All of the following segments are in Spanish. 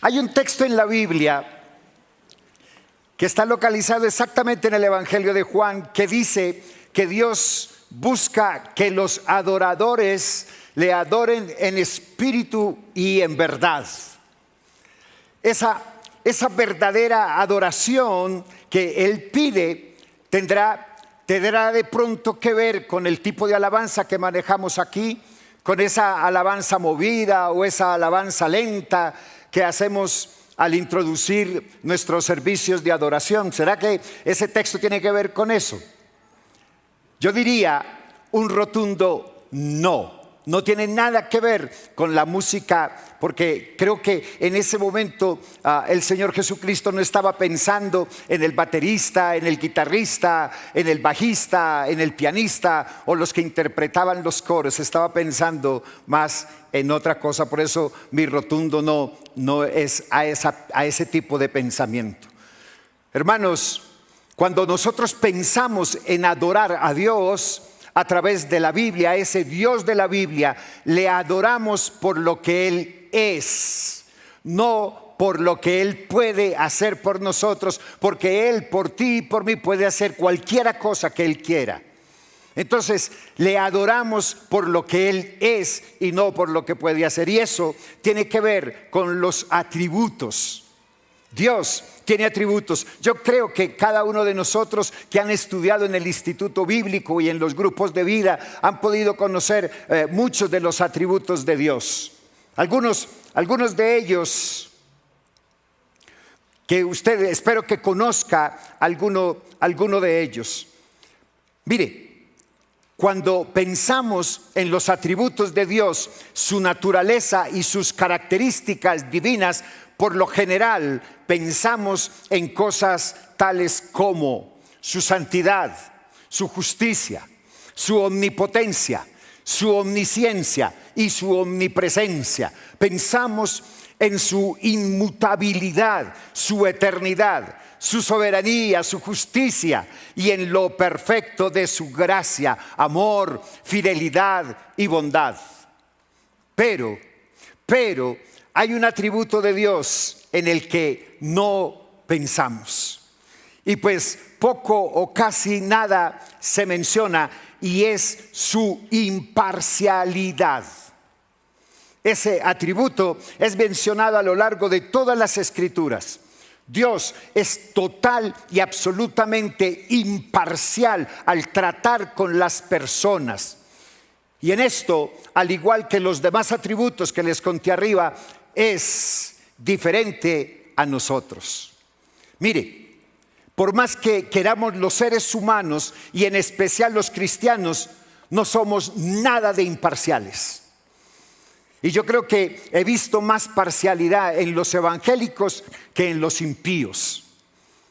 Hay un texto en la Biblia que está localizado exactamente en el Evangelio de Juan, que dice que Dios busca que los adoradores le adoren en espíritu y en verdad. Esa verdadera adoración que Él pide tendrá de pronto que ver con el tipo de alabanza que manejamos aquí, con esa alabanza movida o esa alabanza lenta que hacemos al introducir nuestros servicios de adoración. ¿Será que ese texto tiene que ver con eso? Yo diría un rotundo no. No tiene nada que ver con la música, porque creo que en ese momento el Señor Jesucristo no estaba pensando en el baterista, en el guitarrista, en el bajista, en el pianista o los que interpretaban los coros. Estaba pensando más en otra cosa. Por eso mi rotundo no es a ese tipo de pensamiento. Hermanos, cuando nosotros pensamos en adorar a Dios a través de la Biblia, a ese Dios de la Biblia, le adoramos por lo que Él es, no por lo que Él puede hacer por nosotros, porque Él por ti y por mí puede hacer cualquier cosa que Él quiera. Entonces le adoramos por lo que Él es y no por lo que puede hacer. Y eso tiene que ver con los atributos. Dios tiene atributos. Yo creo que cada uno de nosotros que han estudiado en el Instituto Bíblico y en los grupos de vida han podido conocer muchos de los atributos de Dios. Algunos de ellos que usted espero que conozca alguno de ellos. Mire, cuando pensamos en los atributos de Dios, su naturaleza y sus características divinas, por lo general pensamos en cosas tales como su santidad, su justicia, su omnipotencia, su omnisciencia y su omnipresencia. Pensamos en su inmutabilidad, su eternidad, su soberanía, su justicia y en lo perfecto de su gracia, amor, fidelidad y bondad. Pero hay un atributo de Dios en el que no pensamos. Y pues poco o casi nada se menciona, y es su imparcialidad. Ese atributo es mencionado a lo largo de todas las Escrituras. Dios es total y absolutamente imparcial al tratar con las personas. Y en esto, al igual que los demás atributos que les conté arriba, es diferente a nosotros. Mire, por más que queramos los seres humanos y en especial los cristianos, no somos nada de imparciales. Y yo creo que he visto más parcialidad en los evangélicos que en los impíos.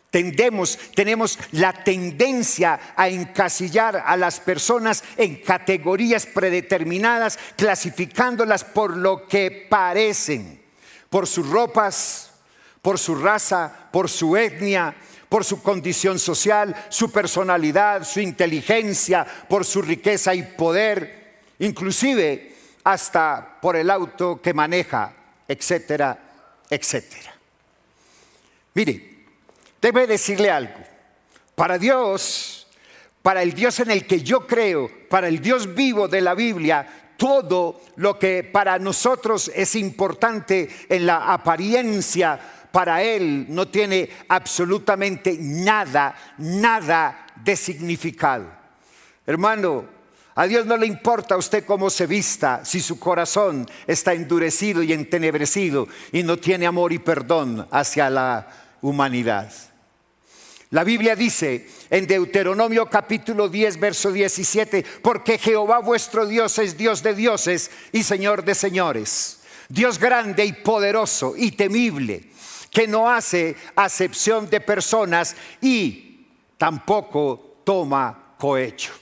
Tenemos la tendencia a encasillar a las personas en categorías predeterminadas, clasificándolas por lo que parecen, por sus ropas, por su raza, por su etnia, por su condición social, su personalidad, su inteligencia, por su riqueza y poder, inclusive hasta por el auto que maneja, etcétera, etcétera. Mire, debe decirle algo. Para Dios, para el Dios en el que yo creo, para el Dios vivo de la Biblia, todo lo que para nosotros es importante en la apariencia, para Él no tiene absolutamente nada de significado. Hermano, a Dios no le importa a usted cómo se vista, si su corazón está endurecido y entenebrecido y no tiene amor y perdón hacia la humanidad. La Biblia dice en Deuteronomio capítulo 10 verso 17: porque Jehová vuestro Dios es Dios de dioses y Señor de señores, Dios grande y poderoso y temible, que no hace acepción de personas y tampoco toma cohecho.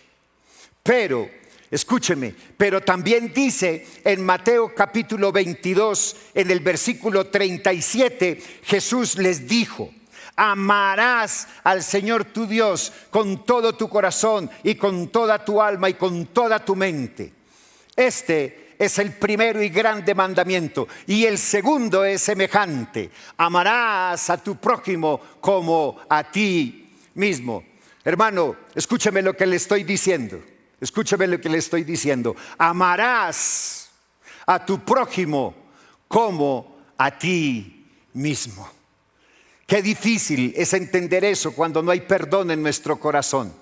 Pero, escúcheme, pero también dice en Mateo capítulo 22, en el versículo 37, Jesús les dijo: amarás al Señor tu Dios con todo tu corazón y con toda tu alma y con toda tu mente. Este es el primero y grande mandamiento. Y el segundo es semejante: amarás a tu prójimo como a ti mismo. Hermano, escúcheme lo que le estoy diciendo. Escúcheme lo que le estoy diciendo. Amarás a tu prójimo como a ti mismo. Qué difícil es entender eso cuando no hay perdón en nuestro corazón.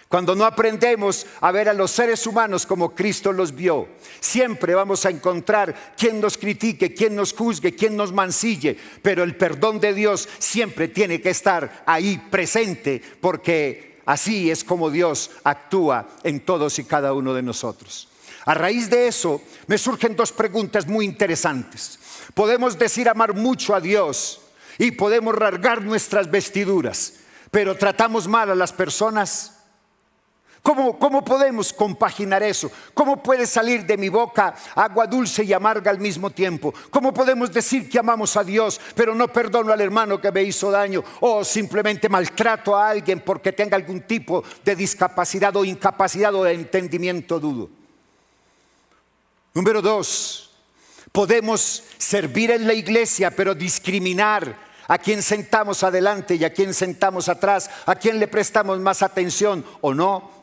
Cuando no aprendemos a ver a los seres humanos como Cristo los vio. Siempre vamos a encontrar quien nos critique, quien nos juzgue, quien nos mancille. Pero el perdón de Dios siempre tiene que estar ahí presente, porque así es como Dios actúa en todos y cada uno de nosotros. A raíz de eso me surgen dos preguntas muy interesantes. Podemos decir amar mucho a Dios y podemos rasgar nuestras vestiduras, pero tratamos mal a las personas. ¿Cómo podemos compaginar eso? ¿Cómo puede salir de mi boca agua dulce y amarga al mismo tiempo? ¿Cómo podemos decir que amamos a Dios, pero no perdono al hermano que me hizo daño? O simplemente maltrato a alguien porque tenga algún tipo de discapacidad o incapacidad o de entendimiento dudo. Número 2, podemos servir en la iglesia, pero discriminar a quién sentamos adelante y a quién sentamos atrás, a quién le prestamos más atención o no.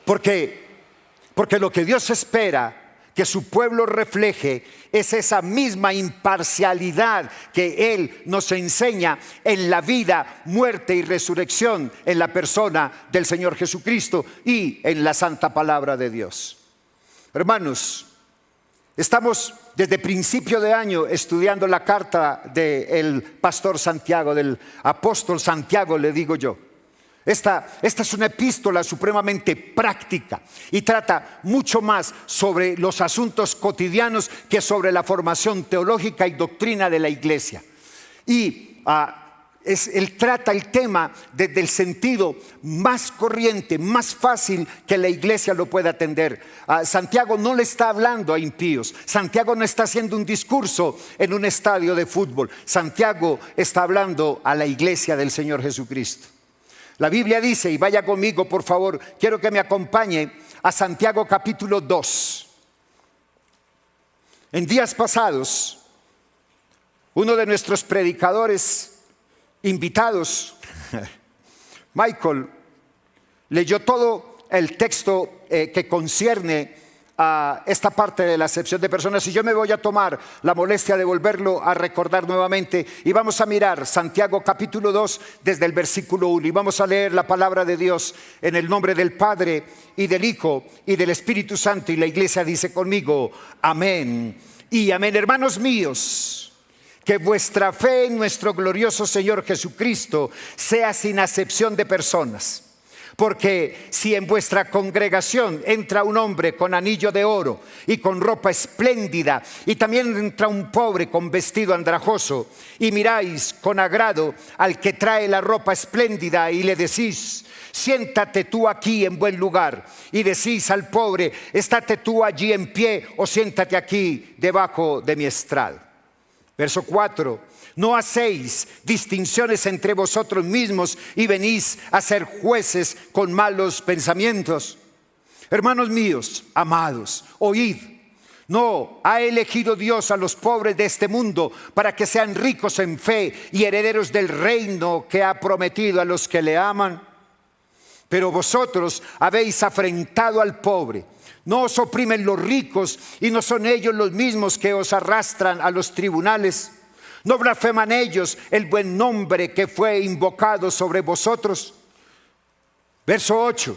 Porque lo que Dios espera que su pueblo refleje es esa misma imparcialidad que Él nos enseña en la vida, muerte y resurrección en la persona del Señor Jesucristo y en la santa palabra de Dios. Hermanos, estamos desde principio de año estudiando la carta del pastor Santiago, del apóstol Santiago, le digo yo. Esta es una epístola supremamente práctica y trata mucho más sobre los asuntos cotidianos que sobre la formación teológica y doctrina de la iglesia. Y él trata el tema desde el sentido más corriente, más fácil que la iglesia lo pueda atender. Santiago no le está hablando a impíos. Santiago no está haciendo un discurso en un estadio de fútbol. Santiago está hablando a la iglesia del Señor Jesucristo. La Biblia dice, y vaya conmigo por favor, quiero que me acompañe a Santiago capítulo 2. En días pasados, uno de nuestros predicadores invitados, Michael, leyó todo el texto que concierne a esta parte de la acepción de personas, y yo me voy a tomar la molestia de volverlo a recordar nuevamente, y vamos a mirar Santiago capítulo 2 desde el versículo 1, y vamos a leer la palabra de Dios en el nombre del Padre y del Hijo y del Espíritu Santo, y la iglesia dice conmigo, amén y amén. Hermanos míos, que vuestra fe en nuestro glorioso Señor Jesucristo sea sin acepción de personas. Porque si en vuestra congregación entra un hombre con anillo de oro y con ropa espléndida, y también entra un pobre con vestido andrajoso, y miráis con agrado al que trae la ropa espléndida y le decís, siéntate tú aquí en buen lugar, y decís al pobre, estate tú allí en pie o siéntate aquí debajo de mi estrado. Verso 4. No hacéis distinciones entre vosotros mismos y venís a ser jueces con malos pensamientos. Hermanos míos, amados, oíd. No ha elegido Dios a los pobres de este mundo para que sean ricos en fe y herederos del reino que ha prometido a los que le aman. Pero vosotros habéis afrentado al pobre. No os oprimen los ricos y no son ellos los mismos que os arrastran a los tribunales. ¿No blasfeman ellos el buen nombre que fue invocado sobre vosotros? Verso 8.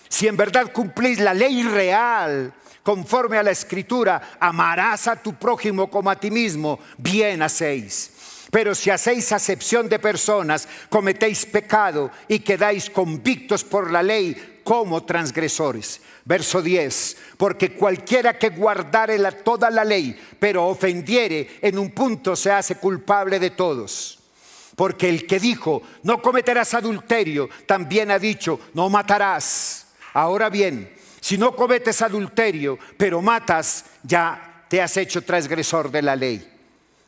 Si en verdad cumplís la ley real, conforme a la Escritura, amarás a tu prójimo como a ti mismo, bien hacéis. Pero si hacéis acepción de personas, cometéis pecado y quedáis convictos por la ley como transgresores. Verso 10, porque cualquiera que guardare toda la ley, pero ofendiere en un punto, se hace culpable de todos. Porque el que dijo, no cometerás adulterio, también ha dicho, no matarás. Ahora bien, si no cometes adulterio, pero matas, ya te has hecho transgresor de la ley.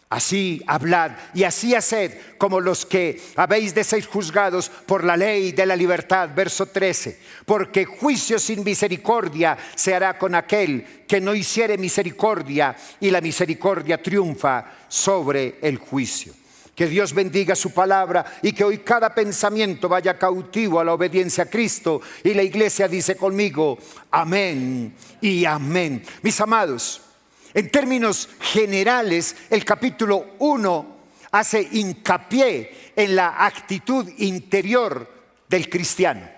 Así hablad y así haced como los que habéis de ser juzgados por la ley de la libertad. Verso 13. Porque juicio sin misericordia se hará con aquel que no hiciere misericordia, y la misericordia triunfa sobre el juicio. Que Dios bendiga su palabra y que hoy cada pensamiento vaya cautivo a la obediencia a Cristo. Y la iglesia dice conmigo, amén y amén. Mis amados, en términos generales, el capítulo 1 hace hincapié en la actitud interior del cristiano.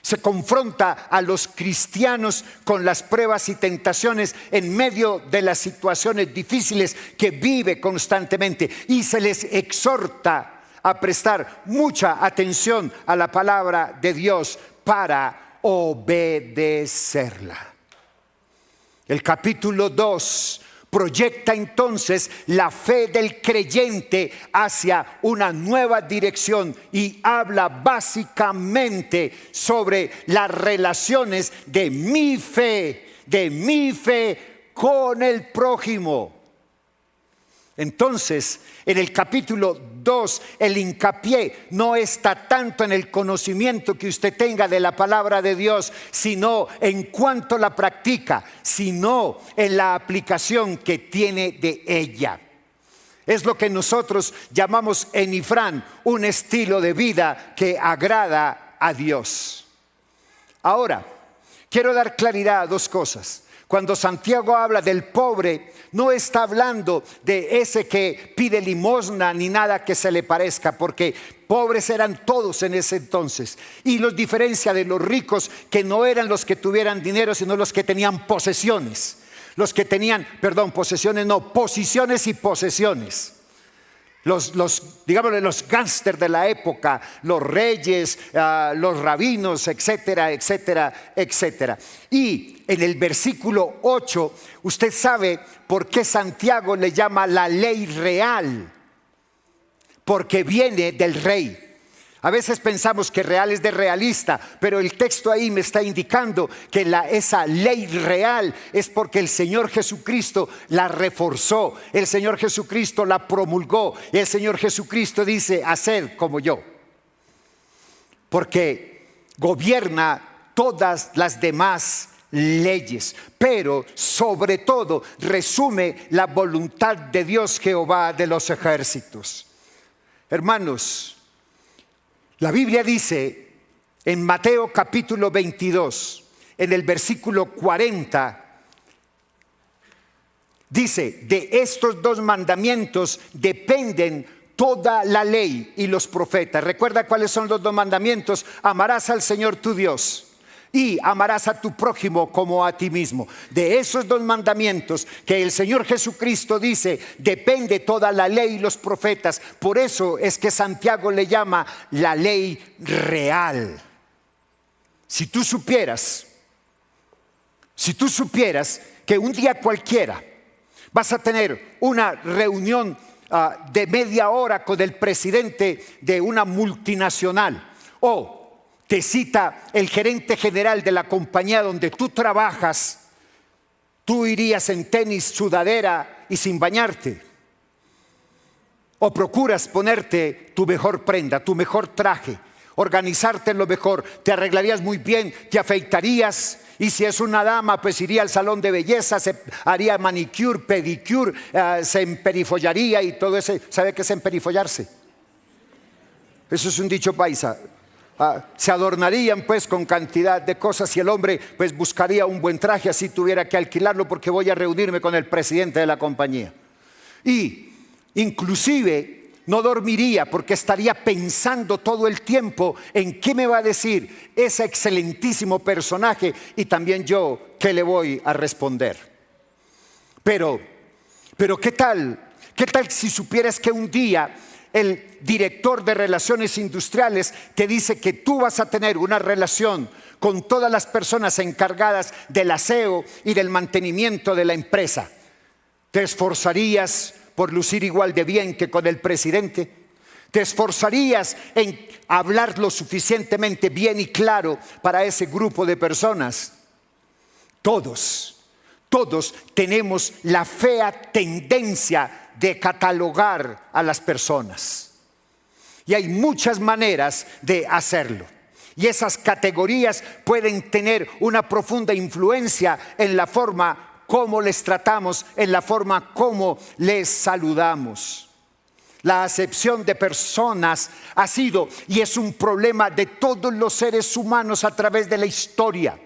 Se confronta a los cristianos con las pruebas y tentaciones en medio de las situaciones difíciles que vive constantemente, y se les exhorta a prestar mucha atención a la palabra de Dios para obedecerla. El capítulo 2 proyecta entonces la fe del creyente hacia una nueva dirección y habla básicamente sobre las relaciones de mi fe con el prójimo. Entonces, en el capítulo 2, el hincapié no está tanto en el conocimiento que usted tenga de la palabra de Dios, sino en cuanto la practica, sino en la aplicación que tiene de ella. Es lo que nosotros llamamos en Ifrán un estilo de vida que agrada a Dios. Ahora, quiero dar claridad a dos cosas. Cuando Santiago habla del pobre, no está hablando de ese que pide limosna ni nada que se le parezca, porque pobres eran todos en ese entonces. Y los diferencia de los ricos, que no eran los que tuvieran dinero, sino los que tenían posesiones. Los que tenían, posiciones y posesiones. Los gángsters de la época, los reyes, los rabinos, etcétera, etcétera, etcétera. Y en el versículo 8, usted sabe por qué Santiago le llama la ley real. Porque viene del rey. A veces pensamos que real es de realista, pero el texto ahí me está indicando que esa ley real es porque el Señor Jesucristo la reforzó, el Señor Jesucristo la promulgó, y el Señor Jesucristo dice, haced como yo. Porque gobierna todas las demás leyes, pero sobre todo resume la voluntad de Dios Jehová de los ejércitos. Hermanos, la Biblia dice en Mateo capítulo 22, en el versículo 40, dice, de estos dos mandamientos dependen toda la ley y los profetas. ¿Recuerda cuáles son los dos mandamientos? Amarás al Señor tu Dios y amarás a tu prójimo como a ti mismo. De esos dos mandamientos que el Señor Jesucristo dice, depende toda la ley y los profetas. Por eso es que Santiago le llama la ley real. Si tú supieras que un día cualquiera vas a tener una reunión de media hora con el presidente de una multinacional, o te cita el gerente general de la compañía donde tú trabajas, tú irías en tenis, sudadera y sin bañarte, o procuras ponerte tu mejor prenda, tu mejor traje, organizarte lo mejor, te arreglarías muy bien, te afeitarías, y si es una dama pues iría al salón de belleza, se haría manicure, pedicure, se emperifollaría y todo eso. ¿Sabe qué es emperifollarse? Eso es un dicho paisa. Se adornarían pues con cantidad de cosas, y el hombre pues buscaría un buen traje, así tuviera que alquilarlo porque voy a reunirme con el presidente de la compañía. Y inclusive no dormiría porque estaría pensando todo el tiempo en qué me va a decir ese excelentísimo personaje, y también yo qué le voy a responder. Pero ¿qué tal si supieras que un día el director de relaciones industriales te dice que tú vas a tener una relación con todas las personas encargadas del aseo y del mantenimiento de la empresa? ¿Te esforzarías por lucir igual de bien que con el presidente? ¿Te esforzarías en hablar lo suficientemente bien y claro para ese grupo de personas? Todos tenemos la fea tendencia de catalogar a las personas. Y hay muchas maneras de hacerlo. Y esas categorías pueden tener una profunda influencia en la forma como les tratamos, en la forma como les saludamos. La acepción de personas ha sido y es un problema de todos los seres humanos a través de la historia.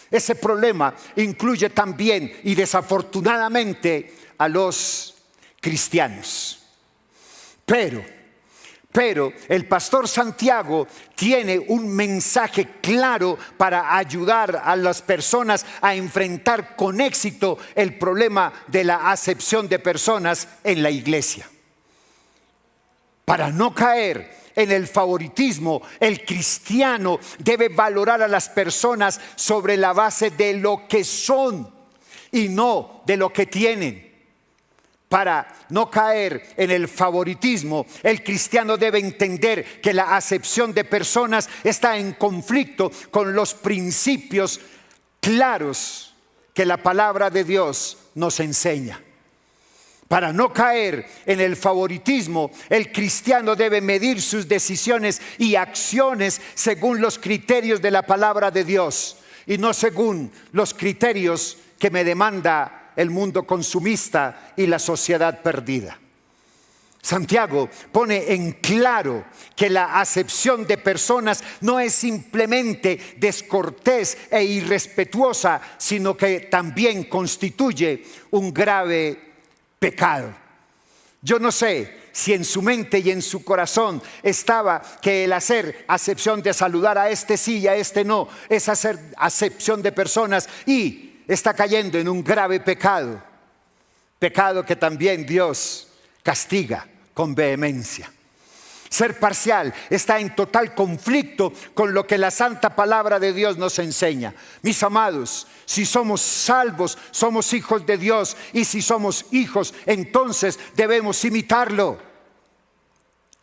Ese problema incluye también y desafortunadamente a los cristianos. Pero el pastor Santiago tiene un mensaje claro para ayudar a las personas a enfrentar con éxito el problema de la acepción de personas en la iglesia. Para no caer en el favoritismo, el cristiano debe valorar a las personas sobre la base de lo que son y no de lo que tienen. Para no caer en el favoritismo, el cristiano debe entender que la acepción de personas está en conflicto con los principios claros que la palabra de Dios nos enseña. Para no caer en el favoritismo, el cristiano debe medir sus decisiones y acciones según los criterios de la palabra de Dios y no según los criterios que me demanda el mundo consumista y la sociedad perdida. Santiago pone en claro que la acepción de personas no es simplemente descortés e irrespetuosa, sino que también constituye un grave pecado. Yo no sé si en su mente y en su corazón estaba que el hacer acepción de saludar a este sí y a este no es hacer acepción de personas y está cayendo en un grave pecado. Pecado que también Dios castiga con vehemencia. Ser parcial está en total conflicto con lo que la santa palabra de Dios nos enseña. Mis amados, si somos salvos, somos hijos de Dios, y si somos hijos, entonces debemos imitarlo.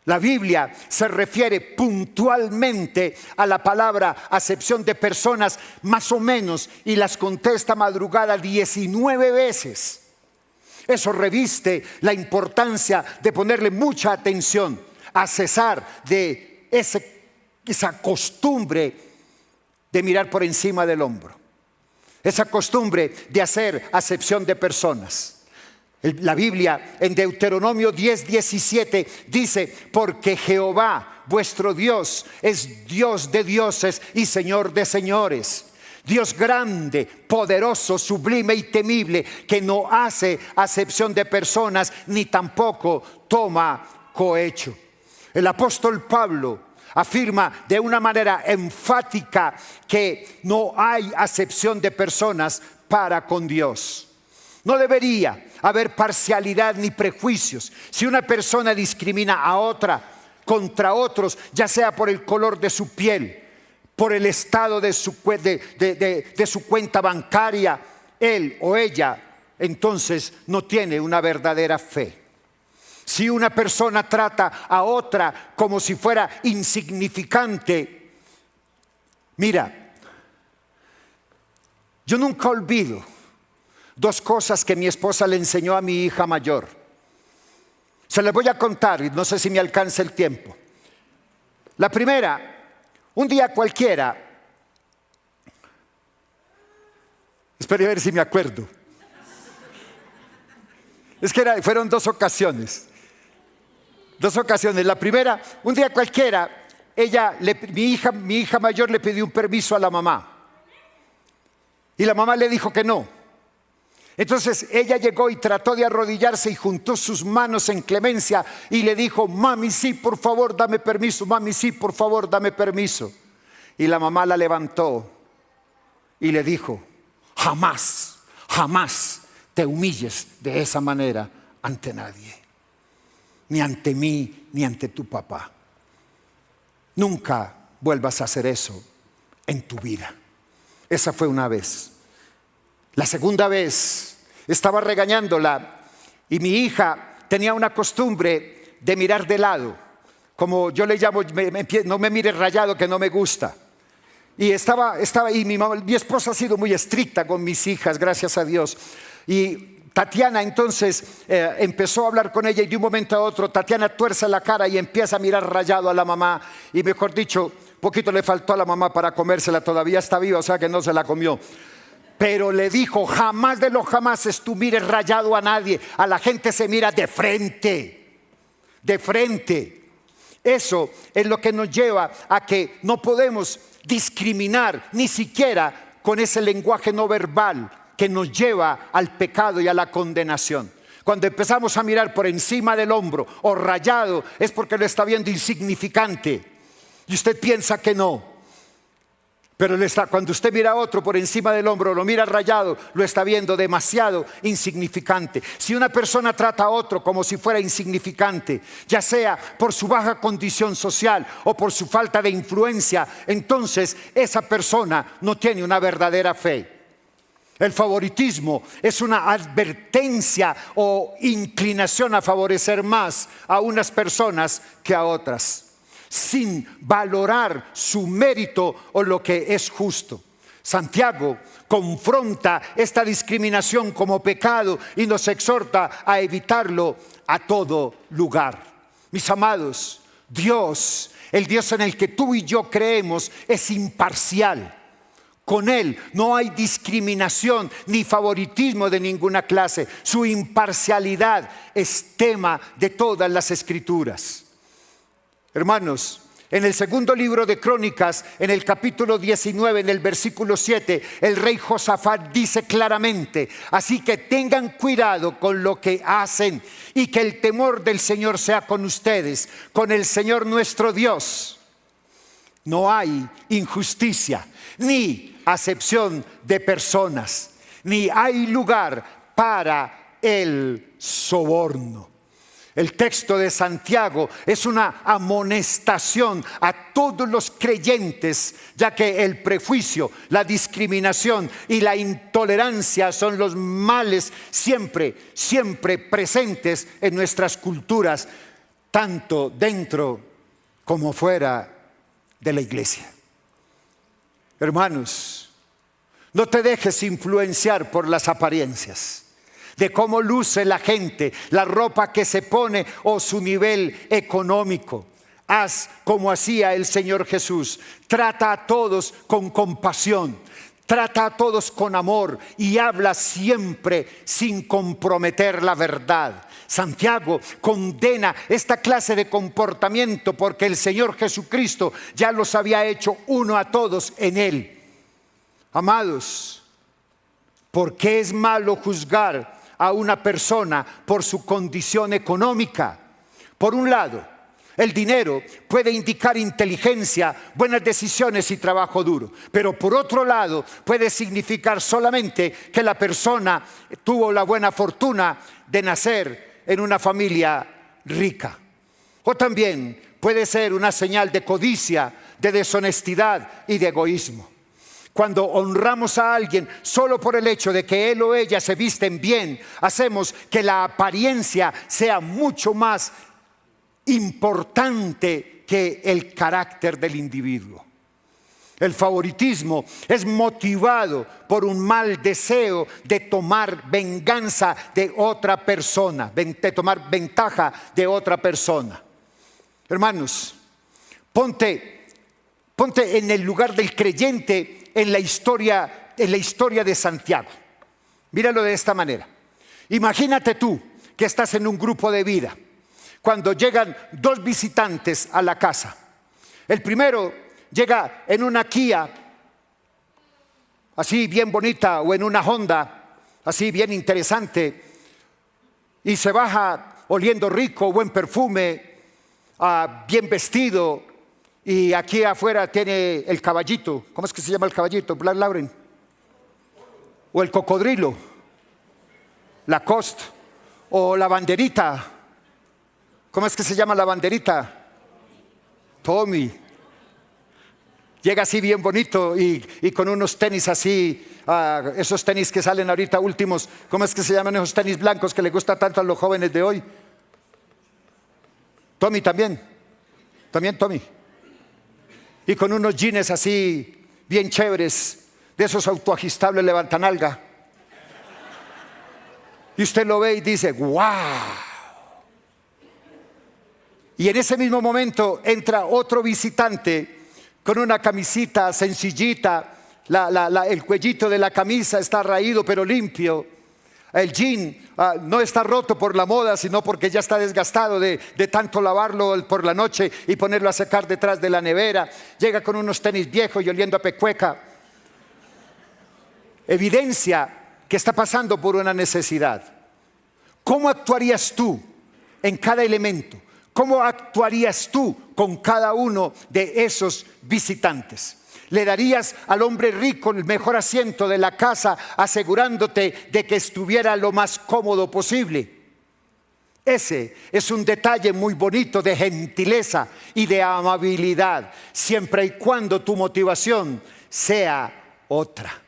La Biblia se refiere puntualmente a la palabra acepción de personas más o menos y las contesta madrugada 19 veces. Eso reviste la importancia de ponerle mucha atención, a cesar de esa costumbre de mirar por encima del hombro, esa costumbre de hacer acepción de personas. La Biblia en Deuteronomio 10:17 dice: porque Jehová vuestro Dios es Dios de dioses y Señor de señores, Dios grande, poderoso, sublime y temible, que no hace acepción de personas ni tampoco toma cohecho. El apóstol Pablo afirma de una manera enfática que no hay acepción de personas para con Dios. No debería haber parcialidad ni prejuicios. Si una persona discrimina a otra contra otros, ya sea por el color de su piel, por el estado de su cuenta bancaria, él o ella entonces no tiene una verdadera fe. Si una persona trata a otra como si fuera insignificante, mira, yo nunca olvido dos cosas que mi esposa le enseñó a mi hija mayor. Se las voy a contar y no sé si me alcanza el tiempo. La primera, un día cualquiera, espero ver si me acuerdo. Es que fueron dos ocasiones. La primera, un día cualquiera, mi hija mayor le pidió un permiso a la mamá. Y la mamá le dijo que no. Entonces ella llegó y trató de arrodillarse y juntó sus manos en clemencia y le dijo: mami, sí, por favor, dame permiso. Mami, sí, por favor, dame permiso. Y la mamá la levantó y le dijo: jamás, jamás te humilles de esa manera ante nadie. Ni ante mí, ni ante tu papá. Nunca vuelvas a hacer eso en tu vida. Esa fue una vez. La segunda vez estaba regañándola y mi hija tenía una costumbre de mirar de lado. Como yo le llamo, no me mires rayado que no me gusta. Y estaba y mi esposa ha sido muy estricta con mis hijas, gracias a Dios. Y Tatiana entonces empezó a hablar con ella y de un momento a otro Tatiana tuerce la cara y empieza a mirar rayado a la mamá y mejor dicho, poquito le faltó a la mamá para comérsela, todavía está viva, o sea que no se la comió. Pero le dijo, jamás de los jamases tú mires rayado a nadie, a la gente se mira de frente, de frente. Eso es lo que nos lleva a que no podemos discriminar ni siquiera con ese lenguaje no verbal que nos lleva al pecado y a la condenación. Cuando empezamos a mirar por encima del hombro o rayado es porque lo está viendo insignificante y usted piensa que no. Pero cuando usted mira a otro por encima del hombro, lo mira rayado, lo está viendo demasiado insignificante. Si una persona trata a otro como si fuera insignificante, ya sea por su baja condición social o por su falta de influencia, entonces esa persona no tiene una verdadera fe. El favoritismo es una advertencia o inclinación a favorecer más a unas personas que a otras, sin valorar su mérito o lo que es justo. Santiago confronta esta discriminación como pecado y nos exhorta a evitarlo a todo lugar. Mis amados, Dios, el Dios en el que tú y yo creemos, es imparcial. Con Él no hay discriminación ni favoritismo de ninguna clase. Su imparcialidad es tema de todas las Escrituras. Hermanos, en el segundo libro de Crónicas, en el capítulo 19, en el versículo 7, el rey Josafat dice claramente: así que tengan cuidado con lo que hacen y que el temor del Señor sea con ustedes, con el Señor nuestro Dios. No hay injusticia ni acepción de personas, ni hay lugar para el soborno. El texto de Santiago es una amonestación a todos los creyentes, ya que el prejuicio, la discriminación y la intolerancia son los males siempre presentes en nuestras culturas, tanto dentro como fuera de la iglesia. Hermanos, no te dejes influenciar por las apariencias, de cómo luce la gente, la ropa que se pone o su nivel económico. Haz como hacía el Señor Jesús. Trata a todos con compasión, trata a todos con amor y habla siempre sin comprometer la verdad. Santiago condena esta clase de comportamiento porque el Señor Jesucristo ya los había hecho uno a todos en Él. Amados, ¿por qué es malo juzgar a una persona por su condición económica? Por un lado, el dinero puede indicar inteligencia, buenas decisiones y trabajo duro. Pero por otro lado, puede significar solamente que la persona tuvo la buena fortuna de nacer en una familia rica. O también puede ser una señal de codicia, de deshonestidad y de egoísmo. Cuando honramos a alguien solo por el hecho de que él o ella se visten bien, hacemos que la apariencia sea mucho más importante que el carácter del individuo. El favoritismo es motivado por un mal deseo de tomar venganza de otra persona, de tomar ventaja de otra persona. Hermanos, ponte en el lugar del creyente en la historia de Santiago. Míralo de esta manera. Imagínate tú que estás en un grupo de vida cuando llegan dos visitantes a la casa. El primero llega en una Kia, así bien bonita, o en una Honda, así bien interesante, y se baja oliendo rico, buen perfume, bien vestido, y aquí afuera tiene el caballito. ¿Cómo es que se llama el caballito? Black Lauren. O el cocodrilo, Lacoste, o la banderita. ¿Cómo es que se llama la banderita? Tommy. Llega así bien bonito y con unos tenis así, esos tenis que salen ahorita últimos. ¿Cómo es que se llaman esos tenis blancos que le gusta tanto a los jóvenes de hoy? Tommy también Tommy. Y con unos jeans así bien chéveres, de esos autoajustables levantanalga. Y usted lo ve y dice, ¡wow! Y en ese mismo momento entra otro visitante con una camisita sencillita, el cuellito de la camisa está raído pero limpio. El jean no está roto por la moda, sino porque ya está desgastado de tanto lavarlo por la noche y ponerlo a secar detrás de la nevera. Llega con unos tenis viejos y oliendo a pecueca. Evidencia que está pasando por una necesidad. ¿Cómo actuarías tú en cada elemento? ¿Cómo actuarías tú con cada uno de esos visitantes? ¿Le darías al hombre rico el mejor asiento de la casa, asegurándote de que estuviera lo más cómodo posible? Ese es un detalle muy bonito de gentileza y de amabilidad, siempre y cuando tu motivación sea otra.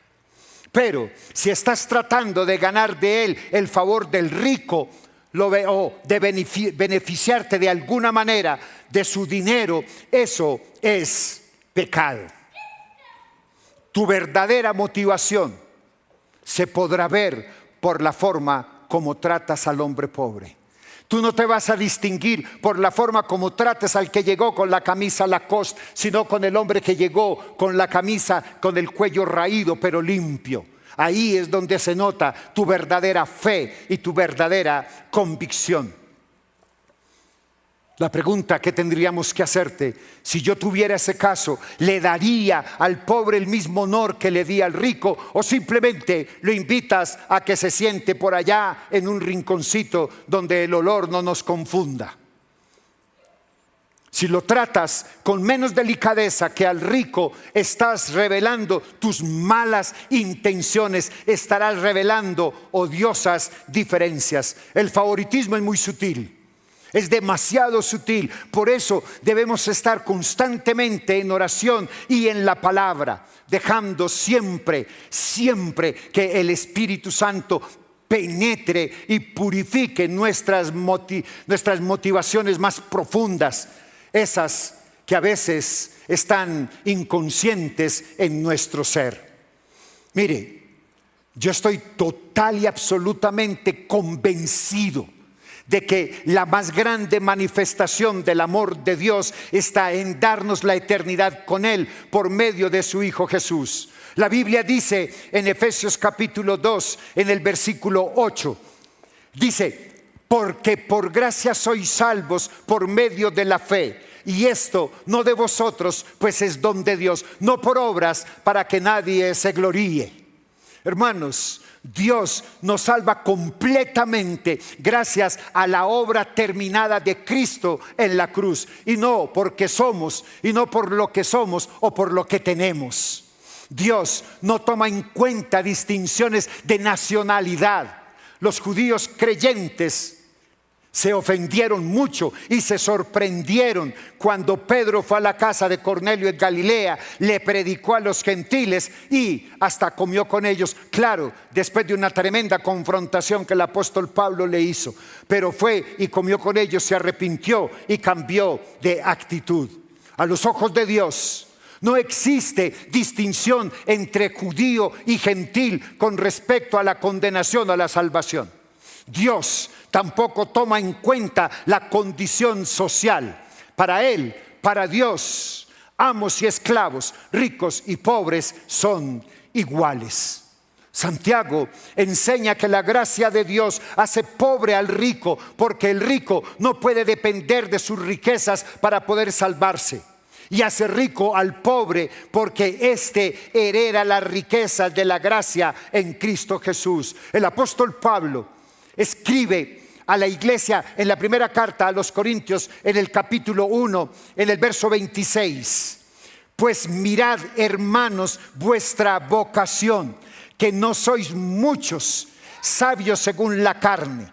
Pero si estás tratando de ganar de él el favor del rico, o de beneficiarte de alguna manera de su dinero, eso es pecado. Tu verdadera motivación se podrá ver por la forma como tratas al hombre pobre. Tú no te vas a distinguir por la forma como trates al que llegó con la camisa Lacoste, sino con el hombre que llegó con la camisa con el cuello raído pero limpio. Ahí es donde se nota tu verdadera fe y tu verdadera convicción. La pregunta que tendríamos que hacerte, si yo tuviera ese caso, ¿le daría al pobre el mismo honor que le di al rico? ¿O simplemente lo invitas a que se siente por allá en un rinconcito donde el olor no nos confunda? Si lo tratas con menos delicadeza que al rico, estás revelando tus malas intenciones, estarás revelando odiosas diferencias. El favoritismo es muy sutil. Es demasiado sutil. Por eso debemos estar constantemente en oración y en la palabra, dejando siempre que el Espíritu Santo penetre y purifique nuestras motivaciones más profundas, esas que a veces están inconscientes en nuestro ser. Mire, yo estoy total y absolutamente convencido de que la más grande manifestación del amor de Dios está en darnos la eternidad con Él por medio de su Hijo Jesús. La Biblia dice en Efesios capítulo 2, en el versículo 8, dice: porque por gracia sois salvos por medio de la fe, y esto no de vosotros, pues es don de Dios, no por obras, para que nadie se gloríe. Hermanos, Dios nos salva completamente gracias a la obra terminada de Cristo en la cruz, y no porque somos, y no por lo que somos o por lo que tenemos. Dios no toma en cuenta distinciones de nacionalidad. Los judíos creyentes se ofendieron mucho y se sorprendieron cuando Pedro fue a la casa de Cornelio en Galilea, le predicó a los gentiles y hasta comió con ellos. Claro, después de una tremenda confrontación que el apóstol Pablo le hizo, pero fue y comió con ellos, se arrepintió y cambió de actitud. A los ojos de Dios no existe distinción entre judío y gentil con respecto a la condenación o a la salvación. Dios tampoco toma en cuenta la condición social. Para Él, para Dios, amos y esclavos, ricos y pobres son iguales. Santiago enseña que la gracia de Dios hace pobre al rico, porque el rico no puede depender de sus riquezas para poder salvarse. Y hace rico al pobre porque éste hereda las riquezas de la gracia en Cristo Jesús. El apóstol Pablo escribe a la iglesia en la primera carta a los Corintios, en el capítulo 1, en el verso 26. Pues mirad, hermanos, vuestra vocación, que no sois muchos sabios según la carne,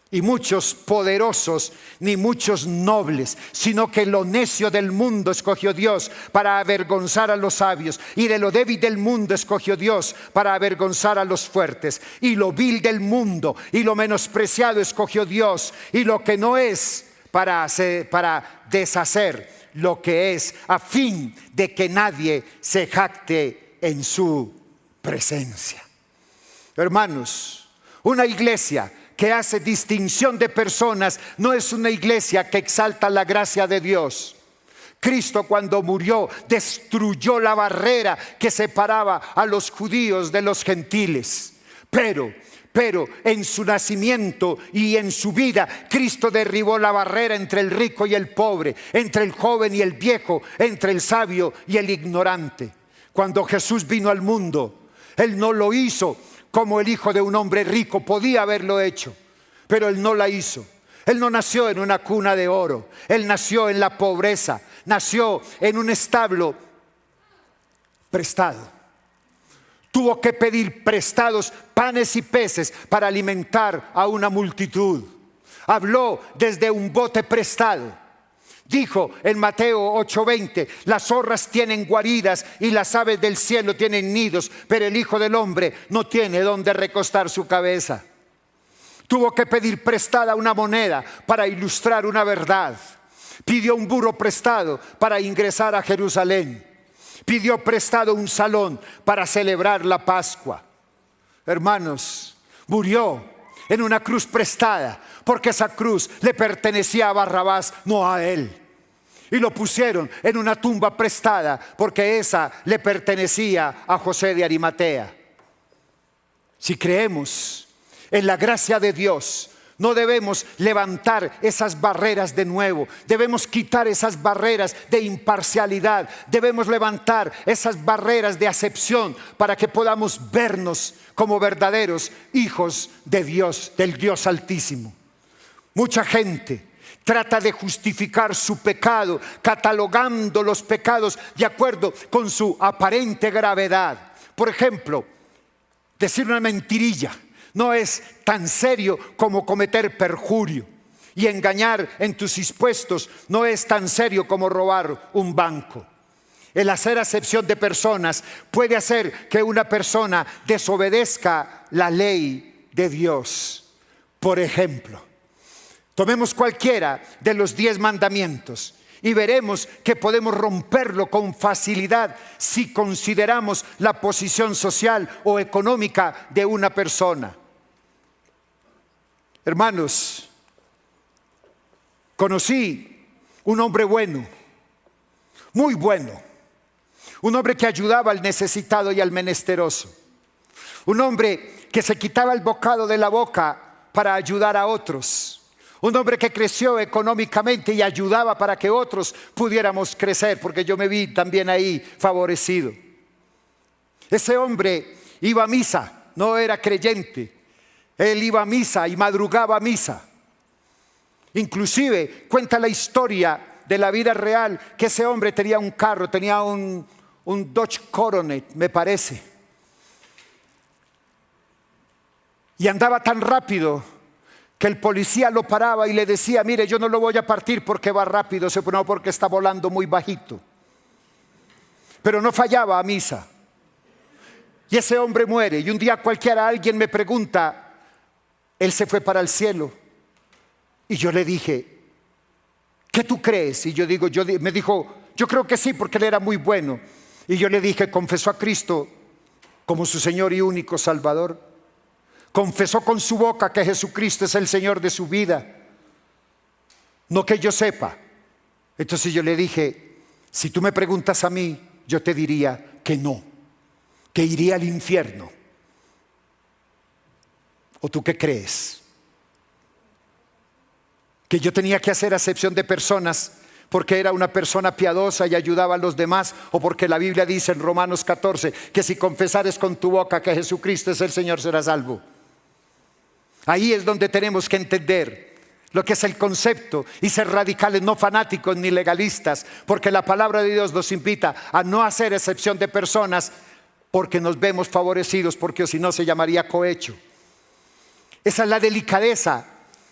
y muchos poderosos, ni muchos nobles, sino que lo necio del mundo escogió Dios para avergonzar a los sabios, y de lo débil del mundo escogió Dios para avergonzar a los fuertes, y lo vil del mundo y lo menospreciado escogió Dios, y lo que no es para deshacer lo que es, a fin de que nadie se jacte en su presencia. Hermanos, Una iglesia que hace distinción de personas no es una iglesia que exalta la gracia de Dios. Cristo, cuando murió, destruyó la barrera que separaba a los judíos de los gentiles. Pero en su nacimiento y en su vida, Cristo derribó la barrera entre el rico y el pobre, entre el joven y el viejo, entre el sabio y el ignorante. Cuando Jesús vino al mundo, Él no lo hizo como el hijo de un hombre rico. Podía haberlo hecho, pero Él no la hizo. Él no nació en una cuna de oro. Él nació en la pobreza. Nació en un establo prestado. Tuvo que pedir prestados panes y peces para alimentar a una multitud. Habló desde un bote prestado. Dijo en Mateo 8:20: las zorras tienen guaridas y las aves del cielo tienen nidos, pero el Hijo del Hombre no tiene donde recostar su cabeza. Tuvo que pedir prestada una moneda para ilustrar una verdad. Pidió un burro prestado para ingresar a Jerusalén. Pidió prestado un salón para celebrar la Pascua. Hermanos, murió en una cruz prestada, porque esa cruz le pertenecía a Barrabás, no a él. Y lo pusieron en una tumba prestada, porque esa le pertenecía a José de Arimatea. Si creemos en la gracia de Dios, no debemos levantar esas barreras de nuevo. Debemos quitar esas barreras de imparcialidad. Debemos levantar esas barreras de acepción para que podamos vernos como verdaderos hijos de Dios, del Dios Altísimo. Mucha gente trata de justificar su pecado, catalogando los pecados de acuerdo con su aparente gravedad. Por ejemplo, decir una mentirilla no es tan serio como cometer perjurio. Y engañar en tus impuestos no es tan serio como robar un banco. El hacer acepción de personas puede hacer que una persona desobedezca la ley de Dios. Por ejemplo, tomemos cualquiera de los 10 mandamientos y veremos que podemos romperlo con facilidad si consideramos la posición social o económica de una persona. Hermanos, conocí un hombre bueno, muy bueno, un hombre que ayudaba al necesitado y al menesteroso, un hombre que se quitaba el bocado de la boca para ayudar a otros, un hombre que creció económicamente y ayudaba para que otros pudiéramos crecer, porque yo me vi también ahí favorecido. Ese hombre iba a misa, no era creyente. Él iba a misa y madrugaba a misa. Inclusive cuenta la historia de la vida real que ese hombre tenía un carro, tenía un Dodge Coronet, me parece. Y andaba tan rápido que el policía lo paraba y le decía: mire, yo no lo voy a partir porque va rápido, no porque está volando muy bajito. Pero no fallaba a misa. Y ese hombre muere. Y un día cualquiera alguien me pregunta: él se fue para el cielo. Y yo le dije: ¿qué tú crees? Y me dijo: yo creo que sí, porque él era muy bueno. Y yo le dije: confesó a Cristo como su Señor y único Salvador. Confesó con su boca que Jesucristo es el Señor de su vida. No que yo sepa. Entonces yo le dije: si tú me preguntas a mí, yo te diría que no, que iría al infierno. ¿O tú qué crees? ¿Que yo tenía que hacer acepción de personas porque era una persona piadosa y ayudaba a los demás? ¿O porque la Biblia dice en Romanos 14 que si confesares con tu boca que Jesucristo es el Señor, serás salvo? Ahí es donde tenemos que entender lo que es el concepto y ser radicales, no fanáticos ni legalistas, porque la palabra de Dios nos invita a no hacer excepción de personas porque nos vemos favorecidos, porque si no se llamaría cohecho. Esa es la delicadeza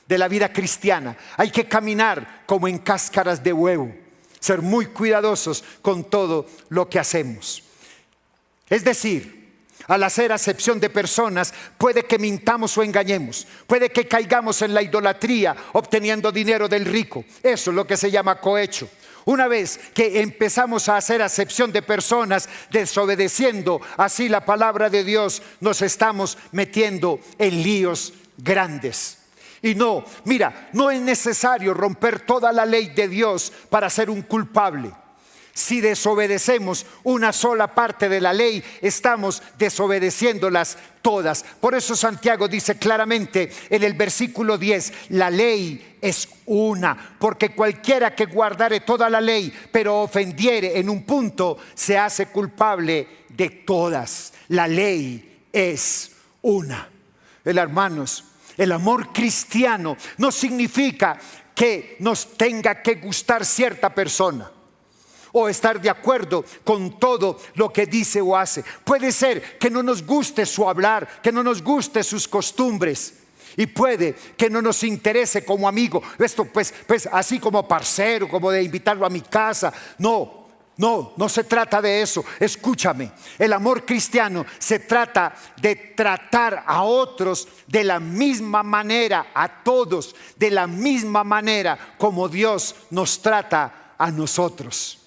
de la vida cristiana. Hay que caminar como en cáscaras de huevo, ser muy cuidadosos con todo lo que hacemos. Es decir, al hacer acepción de personas, puede que mintamos o engañemos, puede que caigamos en la idolatría obteniendo dinero del rico. Eso es lo que se llama cohecho. Una vez que empezamos a hacer acepción de personas, desobedeciendo así la palabra de Dios, nos estamos metiendo en líos grandes. Y no, mira, no es necesario romper toda la ley de Dios para ser un culpable. Si desobedecemos una sola parte de la ley, estamos desobedeciéndolas todas. Por eso Santiago dice claramente en el versículo 10, la ley es una, porque cualquiera que guardare toda la ley, pero ofendiere en un punto, se hace culpable de todas. La ley es una. Hermanos, el amor cristiano no significa que nos tenga que gustar cierta persona o estar de acuerdo con todo lo que dice o hace. Puede ser que no nos guste su hablar, que no nos guste sus costumbres, y puede que no nos interese como amigo. Esto pues así como parcero, como de invitarlo a mi casa. No se trata de eso. Escúchame, el amor cristiano se trata de tratar a otros de la misma manera, a todos de la misma manera como Dios nos trata a nosotros.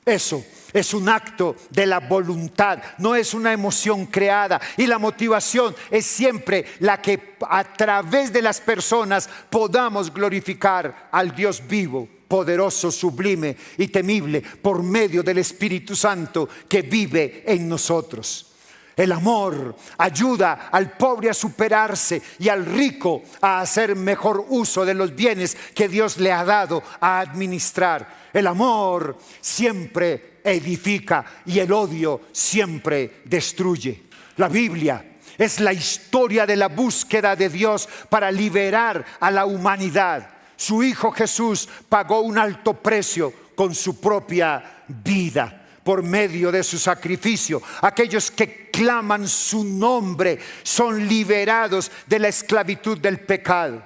Eso es un acto de la voluntad, no es una emoción creada. Y la motivación es siempre la que a través de las personas podamos glorificar al Dios vivo, poderoso, sublime y temible, por medio del Espíritu Santo que vive en nosotros. El amor ayuda al pobre a superarse y al rico a hacer mejor uso de los bienes que Dios le ha dado a administrar. El amor siempre edifica y el odio siempre destruye. La Biblia es la historia de la búsqueda de Dios para liberar a la humanidad. Su Hijo Jesús pagó un alto precio con su propia vida. Por medio de su sacrificio, aquellos que claman su nombre son liberados de la esclavitud del pecado.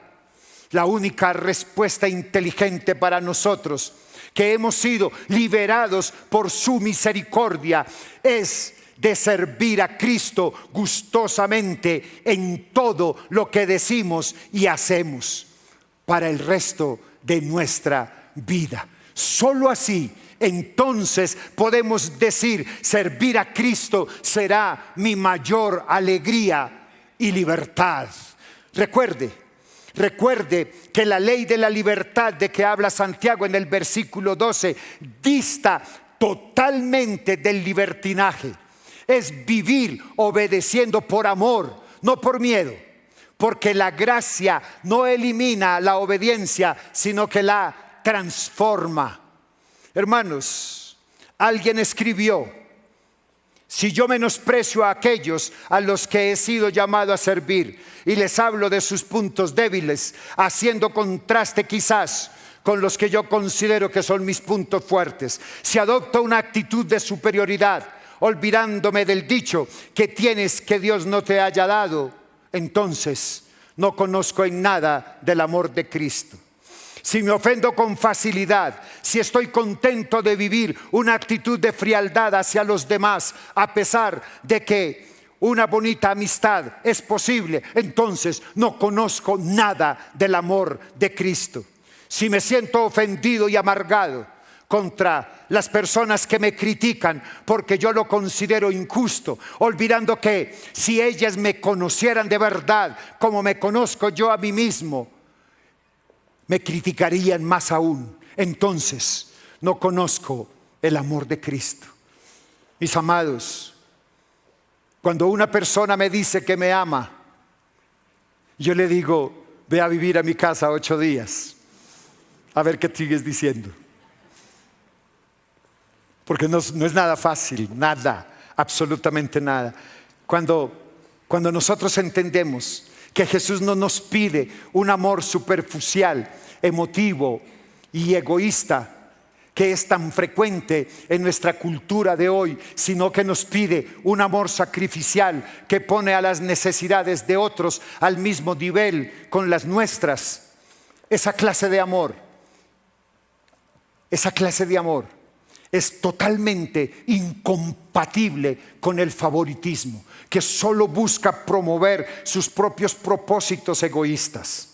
La única respuesta inteligente para nosotros, que hemos sido liberados por su misericordia, es de servir a Cristo gustosamente en todo lo que decimos y hacemos para el resto de nuestra vida. Solo así entonces podemos decir, servir a Cristo será mi mayor alegría y libertad. Recuerde que la ley de la libertad de que habla Santiago en el versículo 12 dista totalmente del libertinaje. Es vivir obedeciendo por amor, no por miedo, porque la gracia no elimina la obediencia, sino que la transforma. Hermanos, alguien escribió: si yo menosprecio a aquellos a los que he sido llamado a servir y les hablo de sus puntos débiles, haciendo contraste quizás con los que yo considero que son mis puntos fuertes, si adopto una actitud de superioridad, olvidándome del dicho que tienes que Dios no te haya dado, entonces no conozco en nada del amor de Cristo. Si me ofendo con facilidad, si estoy contento de vivir una actitud de frialdad hacia los demás, a pesar de que una bonita amistad es posible, entonces no conozco nada del amor de Cristo. Si me siento ofendido y amargado contra las personas que me critican porque yo lo considero injusto, olvidando que si ellas me conocieran de verdad como me conozco yo a mí mismo, me criticarían más aún. Entonces no conozco el amor de Cristo. Mis amados, cuando una persona me dice que me ama, yo le digo: ve a vivir a mi casa 8 días, a ver qué sigues diciendo. Porque no es nada fácil, nada, absolutamente nada. Cuando nosotros entendemos que Jesús no nos pide un amor superficial, emotivo y egoísta, que es tan frecuente en nuestra cultura de hoy, sino que nos pide un amor sacrificial que pone a las necesidades de otros al mismo nivel con las nuestras. Esa clase de amor es totalmente incompatible con el favoritismo, que solo busca promover sus propios propósitos egoístas.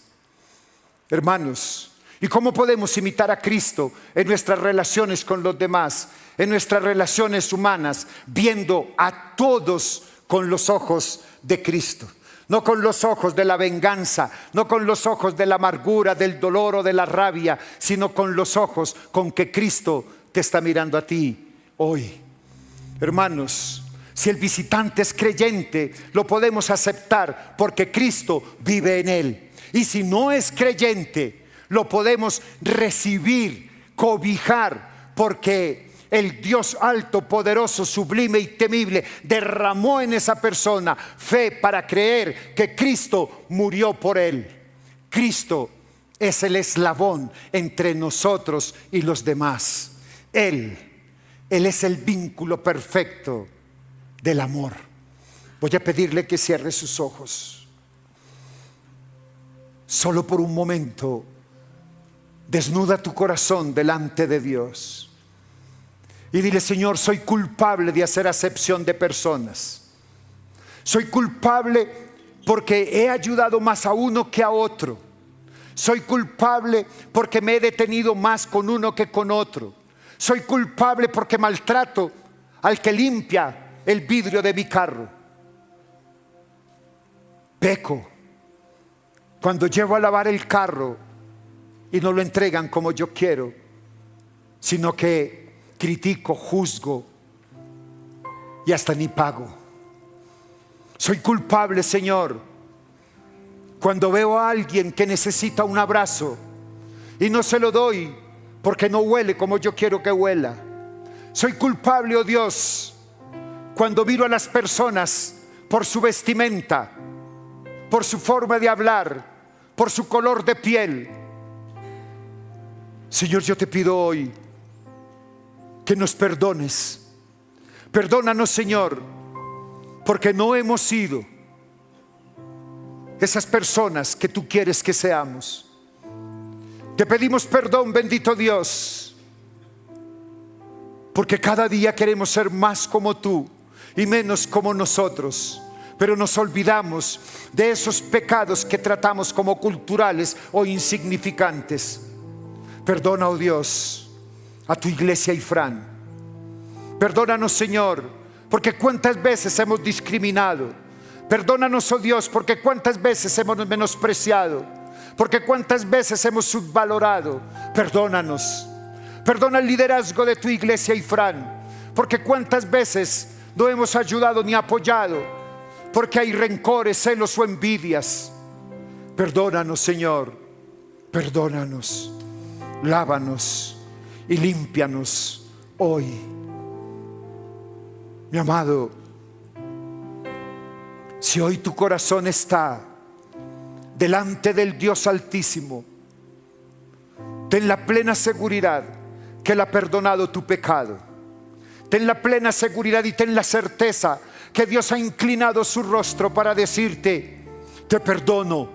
Hermanos, ¿Y cómo podemos imitar a Cristo en nuestras relaciones con los demás, en nuestras relaciones humanas, viendo a todos con los ojos de Cristo? No con los ojos de la venganza, no con los ojos de la amargura, del dolor o de la rabia, sino con los ojos con que Cristo te está mirando a ti hoy. Hermanos, si el visitante es creyente, lo podemos aceptar porque Cristo vive en él. Y si no es creyente, lo podemos recibir, cobijar, porque el Dios alto, poderoso, sublime y temible derramó en esa persona fe para creer que Cristo murió por él. Cristo es el eslabón entre nosotros y los demás. Él es el vínculo perfecto del amor. Voy a pedirle que cierre sus ojos. Solo por un momento, desnuda tu corazón delante de Dios. Y dile: Señor, soy culpable de hacer acepción de personas. Soy culpable porque he ayudado más a uno que a otro. Soy culpable porque me he detenido más con uno que con otro. Soy culpable porque maltrato al que limpia el vidrio de mi carro. Peco cuando llevo a lavar el carro y no lo entregan como yo quiero, sino que critico, juzgo y hasta ni pago. Soy culpable, Señor, cuando veo a alguien que necesita un abrazo y no se lo doy porque no huele como yo quiero que huela. Soy culpable, oh Dios, cuando miro a las personas por su vestimenta, por su forma de hablar, por su color de piel. Señor, yo te pido hoy que nos perdones. Perdónanos, Señor, porque no hemos sido esas personas que tú quieres que seamos. Te pedimos perdón, bendito Dios, porque cada día queremos ser más como tú y menos como nosotros, pero nos olvidamos de esos pecados que tratamos como culturales o insignificantes. Perdona, oh Dios, a tu iglesia Ifrán. Perdónanos, Señor, porque cuántas veces hemos discriminado. Perdónanos, oh Dios, porque cuántas veces hemos menospreciado, porque cuántas veces hemos subvalorado. Perdónanos. Perdona el liderazgo de tu iglesia Ifrán, porque cuántas veces no hemos ayudado ni apoyado, porque hay rencores, celos o envidias. Perdónanos, Señor. Perdónanos. Lávanos y límpianos hoy. Mi amado, si hoy tu corazón está delante del Dios Altísimo, ten la plena seguridad que Él ha perdonado tu pecado. Ten la plena seguridad y ten la certeza que Dios ha inclinado su rostro para decirte: te perdono,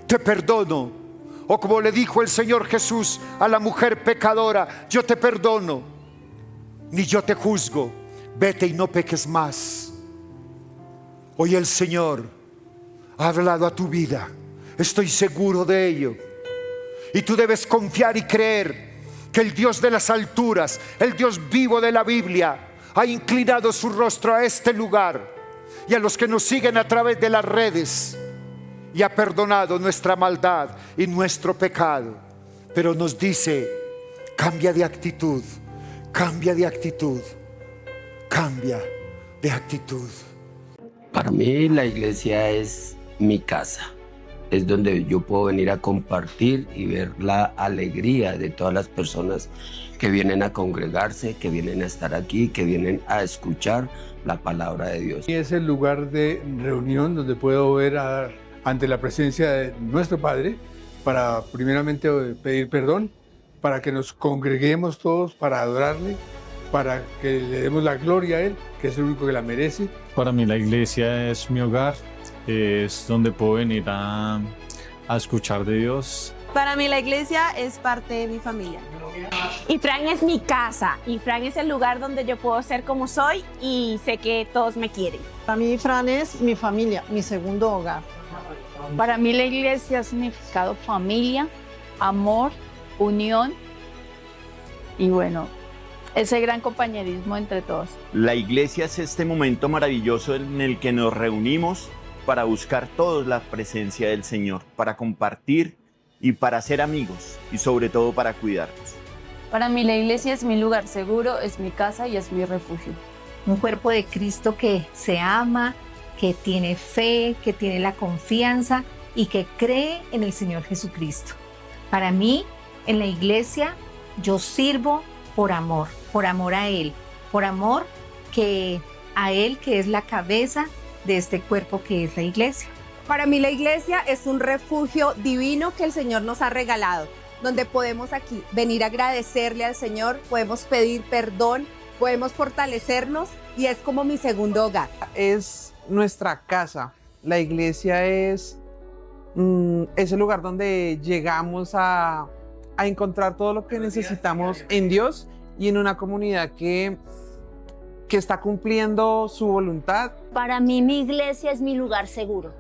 te perdono. O como le dijo el Señor Jesús a la mujer pecadora: yo te perdono, ni yo te juzgo, vete y no peques más. Hoy el Señor ha hablado a tu vida, estoy seguro de ello. Y tú debes confiar y creer que el Dios de las alturas, el Dios vivo de la Biblia, ha inclinado su rostro a este lugar y a los que nos siguen a través de las redes, y ha perdonado nuestra maldad y nuestro pecado. Pero nos dice: cambia de actitud, cambia de actitud, cambia de actitud. Para mí la iglesia es mi casa. Es donde yo puedo venir a compartir y ver la alegría de todas las personas que vienen a congregarse, que vienen a estar aquí, que vienen a escuchar la palabra de Dios. Y es el lugar de reunión donde puedo ver ante la presencia de nuestro Padre, para primeramente pedir perdón, para que nos congreguemos todos para adorarle, para que le demos la gloria a Él, que es el único que la merece. Para mí la iglesia es mi hogar, es donde puedo venir a escuchar de Dios. Para mí la iglesia es parte de mi familia. Ifrán es mi casa. Ifrán es el lugar donde yo puedo ser como soy y sé que todos me quieren. Para mí Ifrán es mi familia, mi segundo hogar. Para mí la iglesia ha significado familia, amor unión y bueno, ese gran compañerismo entre todos. La iglesia es este momento maravilloso en el que nos reunimos para buscar todos la presencia del Señor, para compartir y para ser amigos y sobre todo para cuidarnos. Para mí la iglesia es mi lugar seguro, es mi casa y es mi refugio. Un cuerpo de Cristo que se ama, que tiene fe, que tiene la confianza y que cree en el Señor Jesucristo. Para mí, en la iglesia, yo sirvo por amor a Él, por amor a Él que es la cabeza de este cuerpo que es la iglesia. Para mí la iglesia es un refugio divino que el Señor nos ha regalado, donde podemos aquí venir a agradecerle al Señor, podemos pedir perdón, podemos fortalecernos y es como mi segundo hogar. Es nuestra casa. La iglesia es el lugar donde llegamos a encontrar todo lo que necesitamos en Dios y en una comunidad que está cumpliendo su voluntad. Para mí mi iglesia es mi lugar seguro.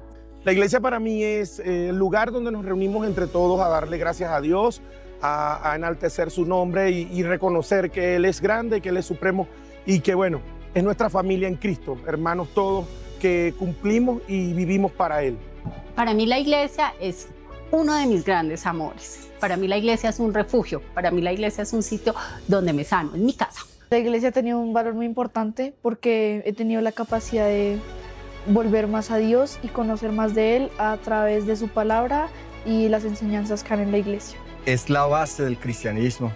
La iglesia para mí es el lugar donde nos reunimos entre todos a darle gracias a Dios, a enaltecer su nombre y reconocer que Él es grande, que Él es supremo y que bueno, es nuestra familia en Cristo, hermanos todos que cumplimos y vivimos para Él. Para mí la iglesia es uno de mis grandes amores. Para mí la iglesia es un refugio, para mí la iglesia es un sitio donde me sano, es mi casa. La iglesia ha tenido un valor muy importante porque he tenido la capacidad de volver más a Dios y conocer más de Él a través de su palabra y las enseñanzas que hay en la iglesia. Es la base del cristianismo.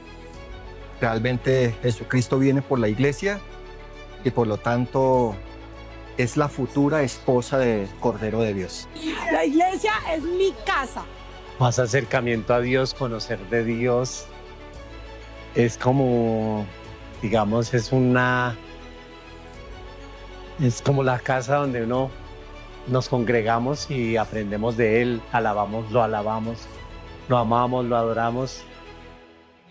Realmente Jesucristo viene por la iglesia y por lo tanto es la futura esposa del Cordero de Dios. La iglesia es mi casa. Más acercamiento a Dios, conocer de Dios, es como, digamos, es como la casa donde uno nos congregamos y aprendemos de Él, lo amamos, lo adoramos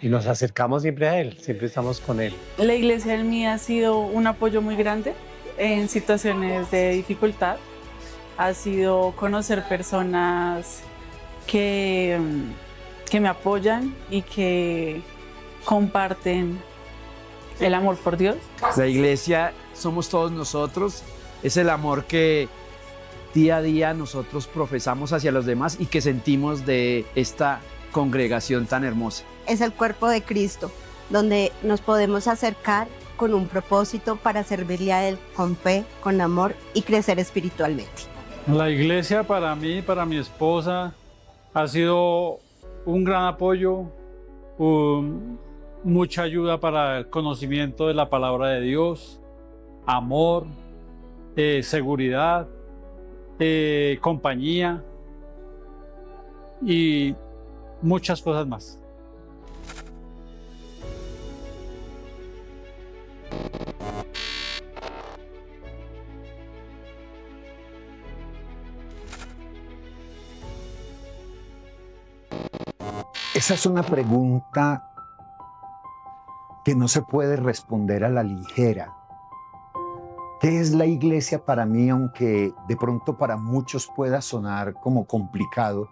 y nos acercamos siempre a Él, siempre estamos con Él. La iglesia en mí ha sido un apoyo muy grande en situaciones de dificultad. Ha sido conocer personas que me apoyan y que comparten el amor por Dios. La iglesia somos todos nosotros, es el amor que día a día nosotros profesamos hacia los demás y que sentimos de esta congregación tan hermosa. Es el cuerpo de Cristo, donde nos podemos acercar con un propósito para servirle a Él con fe, con amor y crecer espiritualmente. La iglesia para mí, para mi esposa, ha sido un gran apoyo, mucha ayuda para el conocimiento de la palabra de Dios, amor, seguridad, compañía y muchas cosas más. Esa es una pregunta que no se puede responder a la ligera. ¿Qué es la iglesia para mí? Aunque de pronto para muchos pueda sonar como complicado,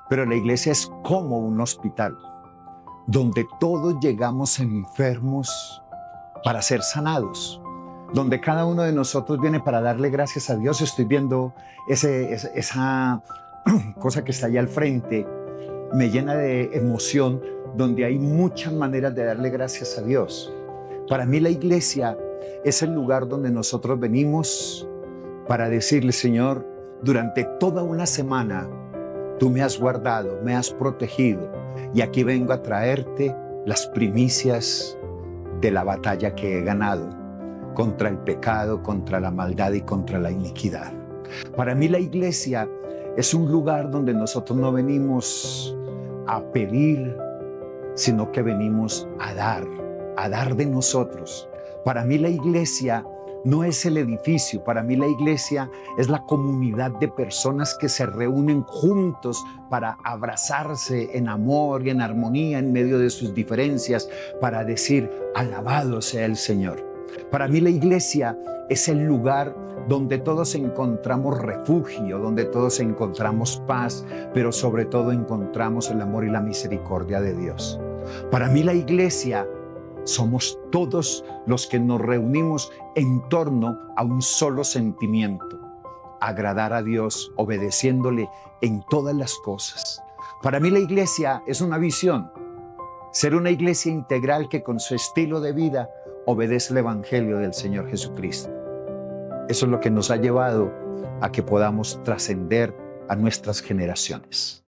pero la iglesia es como un hospital, donde todos llegamos enfermos para ser sanados, donde cada uno de nosotros viene para darle gracias a Dios. Estoy viendo esa cosa que está allá al frente, me llena de emoción, donde hay muchas maneras de darle gracias a Dios. Para mí la iglesia es el lugar donde nosotros venimos para decirle: Señor, durante toda una semana tú me has guardado, me has protegido, y aquí vengo a traerte las primicias de la batalla que he ganado contra el pecado, contra la maldad y contra la iniquidad. Para mí la iglesia es un lugar donde nosotros no venimos a pedir, sino que venimos a dar de nosotros. Para mí la iglesia no es el edificio, para mí la iglesia es la comunidad de personas que se reúnen juntos para abrazarse en amor y en armonía en medio de sus diferencias, para decir: alabado sea el Señor. Para mí la iglesia es el lugar donde todos encontramos refugio, donde todos encontramos paz, pero sobre todo encontramos el amor y la misericordia de Dios. Para mí la iglesia somos todos los que nos reunimos en torno a un solo sentimiento: agradar a Dios, obedeciéndole en todas las cosas. Para mí la iglesia es una visión, ser una iglesia integral que con su estilo de vida obedece el evangelio del Señor Jesucristo. Eso es lo que nos ha llevado a que podamos trascender a nuestras generaciones.